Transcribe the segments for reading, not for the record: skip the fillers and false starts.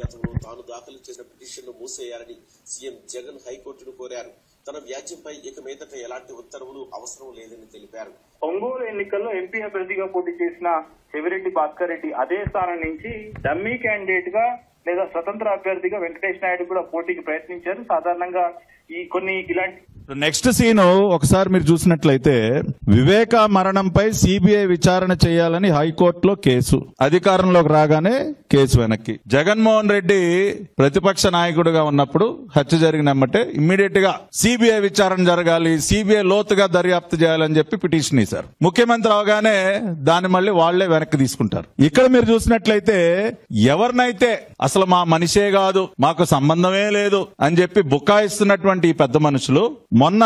గతంలో తాను దాఖలు చేసిన పిటిషన్ను మూసేయాలని సీఎం జగన్ హైకోర్టును కోరారు. తన వ్యాజ్యంపై ఇక మీదట ఎలాంటి ఉత్తర్వులు అవసరం లేదని తెలిపారు. ఒంగోలు ఎన్నికల్లో ఎంపీ అభ్యర్థిగా పోటీ చేసిన చెవిరెడ్డి భాస్కర్ రెడ్డి అదే స్థానం నుంచి డమ్మీ క్యాండిడేట్ గా లేదా స్వతంత్ర అభ్యర్థిగా వెంకటేష్ నాయుడు కూడా పోటీకి ప్రయత్నించారు. సాధారణంగా ఈ కొన్ని ఇలాంటి నెక్స్ట్ సీన్ ఒకసారి మీరు చూసినట్లయితే వివేక మరణంపై సిబిఐ విచారణ చేయాలని హైకోర్టులో కేసు. అధికారంలోకి రాగానే కేసు వెనక్కి. జగన్మోహన్ రెడ్డి ప్రతిపక్ష నాయకుడిగా ఉన్నప్పుడు హత్య జరిగినమ్మటే ఇమ్మీడియట్ గా సిబిఐ విచారణ జరగాలి, సిబిఐ లోతుగా దర్యాప్తు చేయాలని చెప్పి పిటిషన్ ఇచ్చారు. ముఖ్యమంత్రి అవగానే దాన్ని మళ్ళీ వాళ్లే వెనక్కి తీసుకుంటారు. ఇక్కడ మీరు చూసినట్లయితే ఎవరినైతే అసలు మా మనిషే కాదు, మాకు సంబంధమే లేదు అని చెప్పి బుకాయిస్తున్నటువంటి ఈ పెద్ద మనుషులు మొన్న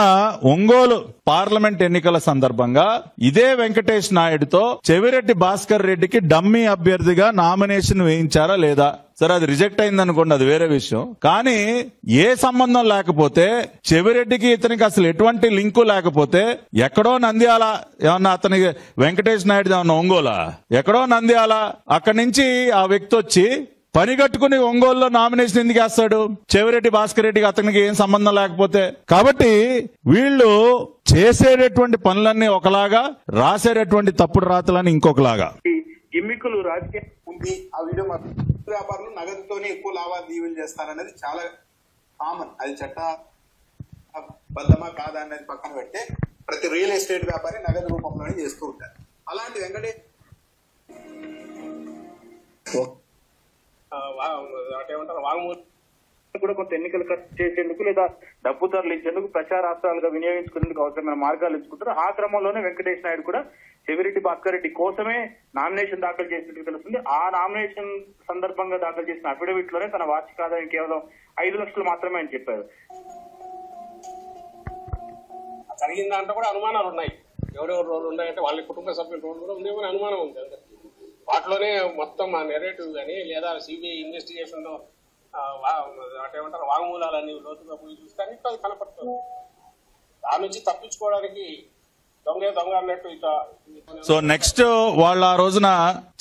ఒంగోలు పార్లమెంట్ ఎన్నికల సందర్భంగా ఇదే వెంకటేష్ నాయుడుతో చెవిరెడ్డి భాస్కర్ రెడ్డికి డమ్మీ అభ్యర్థిగా నామినేషన్ వేయించారా లేదా? సరే, అది రిజెక్ట్ అయింది అనుకోండి, అది వేరే విషయం. కానీ ఏ సంబంధం లేకపోతే, చెవిరెడ్డికి ఇతనికి అసలు ఎటువంటి లింకు లేకపోతే, ఎక్కడో నంద్యాల ఏమన్నా అతనికి వెంకటేష్ నాయుడు ఏమన్నా ఒంగోలా, ఎక్కడో నంద్యాల, అక్కడి నుంచి ఆ వ్యక్తి వచ్చి పని కట్టుకుని ఒంగోలులో నామినేషన్ ఎందుకు వేస్తాడు? చెవిరెడ్డి భాస్కర్ రెడ్డికి అతనికి ఏం సంబంధం లేకపోతే. కాబట్టి వీళ్ళు చేసేటటువంటి పనులన్నీ ఒకలాగా, రాసేటటువంటి తప్పుడు రాతలని ఇంకొకలాగా. గిమ్మికులు రాజకీయ ఉంది. ఆ వీడియో వ్యాపారులు నగదుతోనే ఎక్కువ లావాదేవీలు చేస్తారనేది చాలా కామన్. అది చట్టబద్ధమా కాదా అనేది పక్కన పెడితే ప్రతి రియల్ ఎస్టేట్ వ్యాపారి నగదు రూపంలోనే చేస్తూ ఉంటారు. అలాంటి వెంకటేష్ కూడా కొంత ఎన్నికలు ఖర్చు చేసేందుకు లేదా డబ్బు తరలించేందుకు ప్రచారాస్త్రాలుగా వినియోగించుకునేందుకు అవసరమైన మార్గాలు ఎంచుకుంటారు. ఆ క్రమంలోనే వెంకటేష్ నాయుడు కూడా చెవిరెడ్డి భాస్కర్ రెడ్డి కోసమే నామినేషన్ దాఖలు చేసినట్టు తెలుస్తుంది. ఆ నామినేషన్ సందర్భంగా దాఖలు చేసిన అఫిడవిట్ లోనే తన వార్షిక ఆదాయం కేవలం 5 లక్షలు మాత్రమే అని చెప్పారు. జరిగిన దాంట్లో కూడా అనుమానాలు ఉన్నాయి. ఎవరెవరు రోడ్లు ఉన్నాయంటే వాళ్ళ కుటుంబ సభ్యుల రోడ్లు కూడా ఉందేమని అనుమానం ఉంది అందరికి. వాటిలోనే మొత్తం ఆ నెరేటివ్ కానీ లేదా సిబిఐ ఇన్వెస్టిగేషన్ లో అటేమంటారు వాంగ్మూలాలన్నీ లోతుగా పోయి చూస్తే అన్నిట్లో అది కనపడుతుంది. దాని నుంచి తప్పించుకోవడానికి దొంగ అన్నట్టు ఇక. సో నెక్స్ట్ వాళ్ళు ఆ రోజున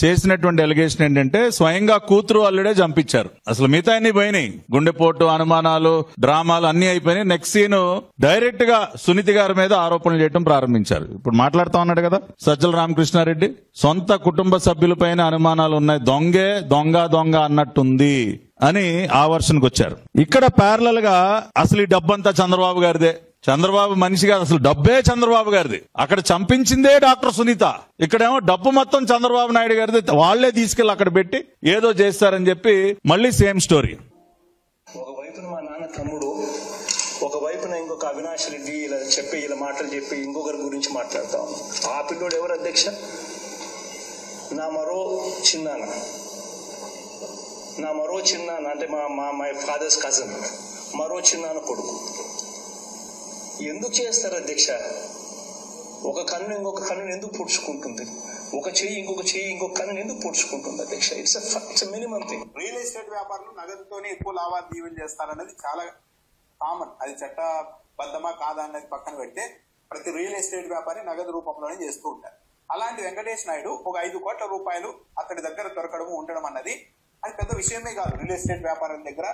చేసినటువంటి ఎలిగేషన్ ఏంటంటే స్వయంగా కూతురు అల్లుడే చంపించారు. అసలు మిగతా అన్ని పోయినాయి, గుండెపోటు, అనుమానాలు, డ్రామాలు అన్ని అయిపోయినాయి. నెక్స్ట్ సీన్ డైరెక్ట్ గా సునీతి గారి మీద ఆరోపణలు చేయడం ప్రారంభించారు. ఇప్పుడు మాట్లాడుతా ఉన్నాడు కదా సజ్జల రామకృష్ణారెడ్డి, సొంత కుటుంబ సభ్యులపైన అనుమానాలు ఉన్నాయి, దొంగ అన్నట్టుంది అని ఆ వర్షన్కి వచ్చారు. ఇక్కడ ప్యారలల్ గా అసలు ఈ డబ్బంతా చంద్రబాబు గారిదే, చంద్రబాబు మనిషి కాదు, అసలు డబ్బే చంద్రబాబు గారిది. అక్కడ చంపించిందే డాక్టర్ సునీత, ఇక్కడేమో డబ్బు మొత్తం చంద్రబాబు నాయుడు గారిది, వాళ్లే తీసుకెళ్లి అక్కడ పెట్టి ఏదో చేస్తారని చెప్పి మళ్ళీ సేమ్ స్టోరీ. ఒకవైపున మా నాన్న తమ్ముడు, ఒకవైపున ఇంకొక అవినాష్ రెడ్డి ఇలా మాటలు చెప్పి ఇంకొకరి గురించి మాట్లాడతా ఉన్నాం. ఆ పిల్లోడు ఎవరు అధ్యక్ష? నా మరో చిన్నాన్న అంటే మై ఫాదర్స్ కజన్, మరో చిన్నాన్న కొడుకు. ఎందుకు చేస్తారు అధ్యక్ష? ఒక కన్ను ఇంకొక కన్నుని ఎందుకు పొడుచుకుంటుంది? ఒక చెయ్యి ఇంకొక కన్నుని ఎందుకు పొడుచుకుంటుంది అధ్యక్ష? It's minimum thing. Real estate వ్యాపారులు నగదుతోనే ఎక్కువ లావాదేవీలు చేస్తారనేది చాలా కామన్. అది చట్టబద్ధమా కాదా అనేది పక్కన పెడితే ప్రతి రియల్ ఎస్టేట్ వ్యాపారి నగదు రూపంలోనే చేస్తూ ఉంటారు. అలాంటి వెంకటేష్ నాయుడు ఒక 5 కోట్ల రూపాయలు అతడి దగ్గర దొరకడం ఉండడం అన్నది అది పెద్ద విషయమే కాదు రియల్ ఎస్టేట్ వ్యాపారం దగ్గర.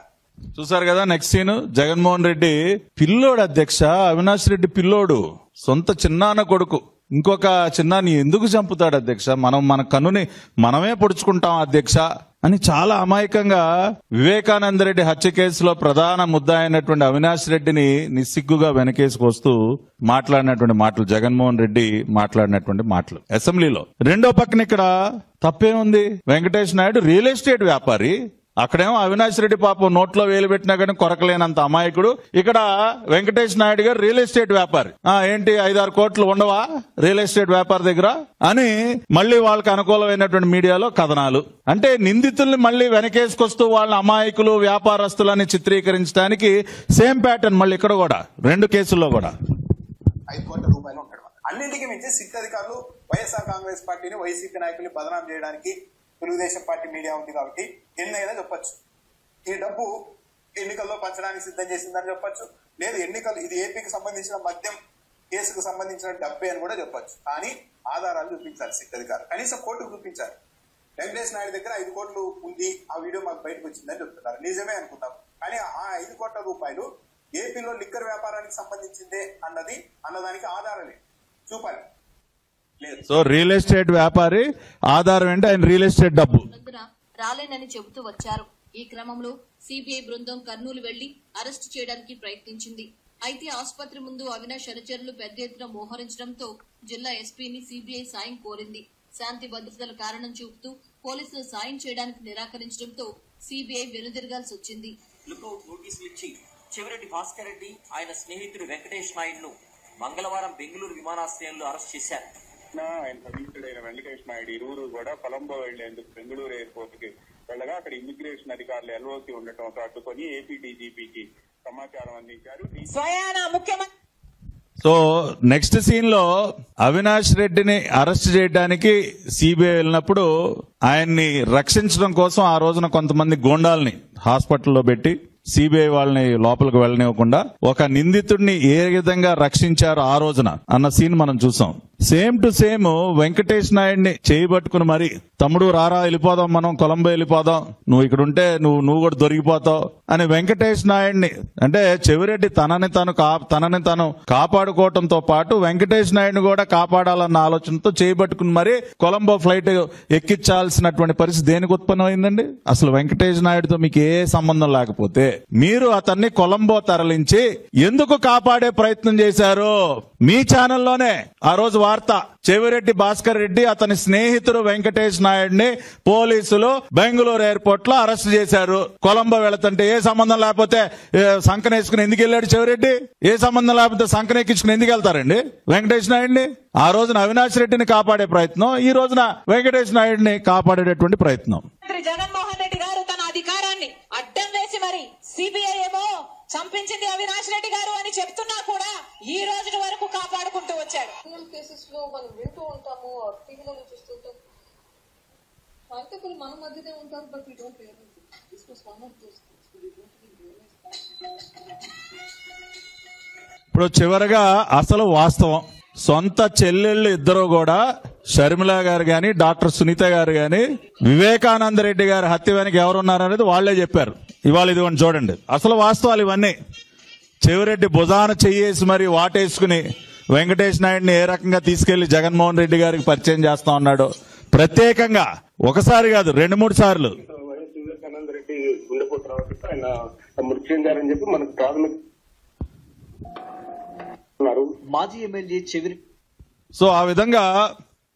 చూసారు కదా నెక్స్ట్ సీన్, జగన్మోహన్ రెడ్డి పిల్లోడు అధ్యక్ష, అవినాష్ రెడ్డి పిల్లోడు, సొంత చిన్నాన్న కొడుకు. ఇంకొక చిన్నాన్ని ఎందుకు చంపుతాడు అధ్యక్ష? మన కన్నుని మనమే పొడుచుకుంటాం అధ్యక్ష అని చాలా అమాయకంగా వివేకానంద రెడ్డి హత్య కేసులో ప్రధాన ముద్దాయి అయినటువంటి అవినాష్ రెడ్డిని నిస్సిగ్గుగా వెనకేసుకొస్తూ మాట్లాడినటువంటి మాటలు, జగన్మోహన్ రెడ్డి మాట్లాడినటువంటి మాటలు అసెంబ్లీలో. రెండో పక్కన ఇక్కడ తప్పేముంది? వెంకటేష్ నాయుడు రియల్ ఎస్టేట్ వ్యాపారి, అక్కడేమో అవినాష్ రెడ్డి పాపం నోట్లో వేలు పెట్టినా కానీ కొరకలేనంత అమాయకుడు. ఇక్కడ వెంకటేష్ నాయుడు గారు రియల్ ఎస్టేట్ వ్యాపారి. ఏంటి 5-6 కోట్లు ఉండవా రియల్ ఎస్టేట్ వ్యాపారి దగ్గర అని మళ్ళీ వాళ్ళకి అనుకూలమైనటువంటి మీడియాలో కథనాలు. అంటే నిందితుల్ని మళ్ళీ వెనకేసుకొస్తూ వాళ్ళ అమాయకులు, వ్యాపారస్తులని చిత్రీకరించడానికి సేమ్ ప్యాటర్న్ మళ్ళీ ఇక్కడ కూడా 2 కేసుల్లో కూడా. 5 కోట్ల రూపాయలు ఉంటాడు. అన్నింటికి మించి సిట్ అధికారులు వైఎస్ఆర్ కాంగ్రెస్ పార్టీని, వైసీపీ నాయకుల్ని బదనాం చేయడానికి తెలుగుదేశం పార్టీ మీడియా ఉంది కాబట్టి ఎన్నైనా చెప్పొచ్చు. ఈ డబ్బు ఎన్నికల్లో పంచడానికి సిద్ధం చేసిందని చెప్పొచ్చు, లేదు ఇది ఏపీకి సంబంధించిన మద్యం కేసుకు సంబంధించిన డబ్బే అని కూడా చెప్పొచ్చు. కానీ ఆధారాలు చూపించాలి సిట్ అధికారులు, కనీసం కోర్టుకు చూపించాలి. వెంకటేష్ నాయుడు దగ్గర 5 కోట్లు ఉంది, ఆ వీడియో మాకు బయటకు వచ్చిందని చెప్తున్నారు. నిజమే అనుకుందాం, కానీ ఆ 5 కోట్ల రూపాయలు ఏపీలో లిక్కర్ వ్యాపారానికి సంబంధించిందే అన్నదానికి ఆధారమే చూపాలి. సో రియల్ ఎస్టేట్ వ్యాపారి ఆధారం ఏంటి? ఆయన రియల్ ఎస్టేట్ డబ్బు రాలేనని చెబుతూ వచ్చారు. ఈ క్రమంలో సిబిఐ బృందం కర్నూలు వెళ్లి అరెస్టు చేయడానికి ప్రయత్నించింది. అయితే ఆసుపత్రి ముందు అవినాష్ అనుచరులు పెద్ద ఎత్తున మోహరించడంతో జిల్లా ఎస్పీని సిబిఐ సాయం కోరింది. శాంతి భద్రతల కారణం చూపుతూ పోలీసులు సాయం చేయడానికి నిరాకరించడంతో సిబిఐ వెనుదిరగాల్సి వచ్చింది. లుకౌట్ నోటీసులు ఇచ్చి చెవిరెడ్డి భాస్కర్ రెడ్డి ఆయన స్నేహితుడు వెంకటేష్ నాయుడును మంగళవారం బెంగళూరు విమానాశ్రయంలో అరెస్ట్ చేశారు. ఆయన సన్నిహితుడైన వెంకటేష్ నాయుడు ఇరువురు కూడా కొలంబో వెళ్లేందుకు బెంగళూరు ఎయిర్పోర్ట్ కి వెళ్ళగా అక్కడ ఇమిగ్రేషన్ అధికారులు ఎల్ఓసి ఉండటంతో అడ్డుకొని ఏపీ డీజీపీకి సమాచారం అందించారు. సో నెక్స్ట్ సీన్ లో అవినాష్ రెడ్డిని అరెస్ట్ చేయడానికి సిబిఐ వెళ్ళినప్పుడు ఆయన్ని రక్షించడం కోసం ఆ రోజున కొంతమంది గూండాల్ని హాస్పిటల్లో పెట్టి సిబిఐ వాళ్ళని లోపలికి వెళ్ళనివ్వకుండా ఒక నిందితుడిని ఏ విధంగా రక్షించారు ఆ రోజున అన్న సీన్ మనం చూసాం. సేమ్ టు సేమ్ వెంకటేష్ నాయుడిని చేయబట్టుకుని మరి తమ్ముడు రారా వెళ్ళిపోదాం, మనం కొలంబో వెళ్ళిపోదాం, నువ్వు ఇక్కడ ఉంటే నువ్వు కూడా దొరికిపోతావు అని వెంకటేష్ నాయుడిని అంటే చెవిరెడ్డి తనని తను కాపాడుకోవటంతో పాటు వెంకటేష్ నాయుడిని కూడా కాపాడాలన్న ఆలోచనతో చేయబట్టుకుని మరి కొలంబో ఫ్లైట్ ఎక్కించాల్సినటువంటి పరిస్థితి దేనికి ఉత్పన్నమైందండి? అసలు వెంకటేష్ నాయుడుతో మీకు ఏ సంబంధం లేకపోతే మీరు అతన్ని కొలంబో తరలించి ఎందుకు కాపాడే ప్రయత్నం చేశారు? మీ ఛానల్లోనే ఆ రోజు వార్త, చెవిరెడ్డి భాస్కర్ రెడ్డి అతని స్నేహితుడు వెంకటేష్ నాయుడిని పోలీసులు బెంగళూరు ఎయిర్పోర్ట్ లో అరెస్ట్ చేశారు. కొలంబో వెళుతుంటే ఏ సంబంధం లేకపోతే సంకనేసుకుని ఎందుకు వెళ్ళాడు చెవిరెడ్డి? ఏ సంబంధం లేకపోతే సంకనెక్కించుకుని ఎందుకు వెళ్తారండి వెంకటేష్ నాయుడిని? ఆ రోజున అవినాష్ రెడ్డిని కాపాడే ప్రయత్నం, ఈ రోజున వెంకటేష్ నాయుడిని కాపాడేటటువంటి ప్రయత్నం. జగన్మోహన్ రెడ్డి గారు తన అధికారాన్ని అడ్డం వేసి మరి సిబిఐ ఏమో చంపించింది అవినాష్ రెడ్డి గారు అని చెప్తున్నా కూడా ఈ రోజు వరకు కాపాడుకుంటూ వచ్చాడు. కేసెస్ లో మనం వింటూ ఉంటాము, టీవీలో చూస్తుంటాం, హంతకులు మన మధ్యనే ఉంటారు. But we don't realize this was one of those things we don't realize. ఇప్పుడు చివరగా అసలు వాస్తవం, సొంత చెల్లెళ్ళు ఇద్దరు కూడా షర్మిల గారు గాని డాక్టర్ సునీత గారు గాని వివేకానంద రెడ్డి గారి హత్య వెనక ఎవరున్నారనేది వాళ్లే చెప్పారు. ఇవాళ ఇదిగోండి చూడండి, అసలు వాస్తవాలు ఇవన్నీ. చెవిరెడ్డి భుజాన చెయ్యేసి మరి వాటేసుకుని వెంకటేష్ నాయుడిని ఏ రకంగా తీసుకెళ్లి జగన్మోహన్ రెడ్డి గారికి పరిచయం చేస్తా ఉన్నాడు. ప్రత్యేకంగా ఒకసారి కాదు 2-3 సార్లు వివేకానంద రెడ్డి గుండెపోటు రావడంతో ఆయన మృతి చెందారని చెప్పి మనకు ప్రాథమిక మాజీ ఎమ్మెల్యే చెవిరెడ్డి. సో ఆ విధంగా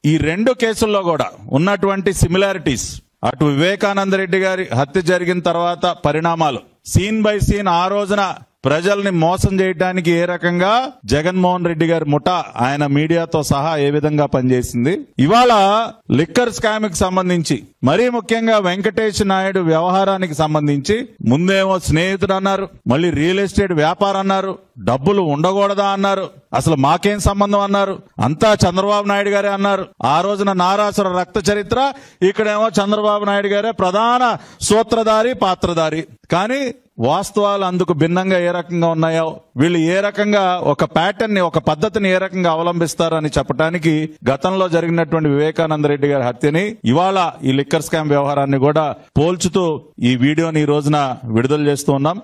ఈ 2 కేసుల్లో కూడా ఉన్నటువంటి సిమిలారిటీస్, అటు వివేకానంద రెడ్డి గారి హత్య జరిగిన తర్వాత పరిణామాలు, సీన్ బై సీన్ ఆ రోజున ప్రజల్ని మోసం చేయడానికి ఏ రకంగా జగన్మోహన్ రెడ్డి గారి ముఠా ఆయన మీడియాతో సహా ఏ విధంగా పనిచేసింది, ఇవాళ లిక్కర్ స్కామ్ కి సంబంధించి మరీ ముఖ్యంగా వెంకటేష్ నాయుడు వ్యవహారానికి సంబంధించి ముందేమో స్నేహితుడు అన్నారు, మళ్ళీ రియల్ ఎస్టేట్ వ్యాపారం అన్నారు, డబ్బులు ఉండకూడదా అన్నారు, అసలు మాకేం సంబంధం అన్నారు, అంతా చంద్రబాబు నాయుడు గారే అన్నారు. ఆ రోజున నారాసుర రక్త చరిత్ర, ఇక్కడేమో చంద్రబాబు నాయుడు గారే ప్రధాన సూత్రధారి పాత్రధారి. కానీ వాస్తవాలు అందుకు భిన్నంగా ఏ రకంగా ఉన్నాయో, వీళ్ళు ఏ రకంగా ఒక ప్యాటర్న్ ని, ఒక పద్ధతిని ఏ రకంగా అవలంబిస్తారని చెప్పడానికి గతంలో జరిగినటువంటి వివేకానంద రెడ్డి గారి హత్యని, ఇవాళ ఈ లిక్కర్ స్కామ్ వ్యవహారాన్ని కూడా పోల్చుతూ ఈ వీడియోని ఈ రోజున విడుదల చేస్తూ ఉన్నాం.